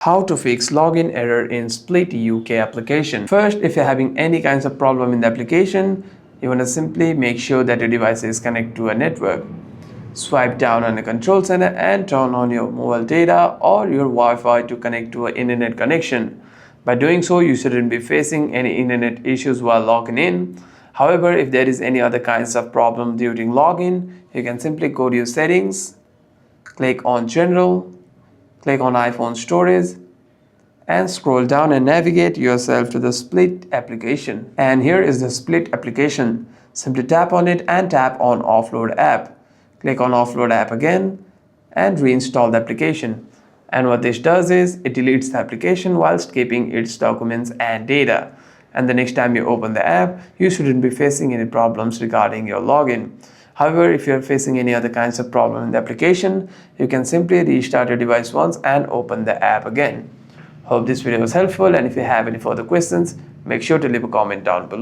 How to fix login error in Splyt UK application. First, if you're having any kinds of problem in the application, you want to simply make sure that your device is connected to a network. Swipe down on the control center and turn on your mobile data or your Wi-Fi to connect to an internet connection. By doing so, you shouldn't be facing any internet issues while logging in. However, if there is any other kinds of problem during login, you can simply go to your settings, click on General, click on iPhone storage and scroll down and navigate yourself to the Splyt application. And here is the Splyt application. Simply tap on it and tap on Offload app. Click on Offload app again and reinstall the application. And what this does is it deletes the application whilst keeping its documents and data. And the next time you open the app, you shouldn't be facing any problems regarding your login. However, if you are facing any other kinds of problem in the application, you can simply restart your device once and open the app again. Hope this video was helpful, and if you have any further questions, make sure to leave a comment down below.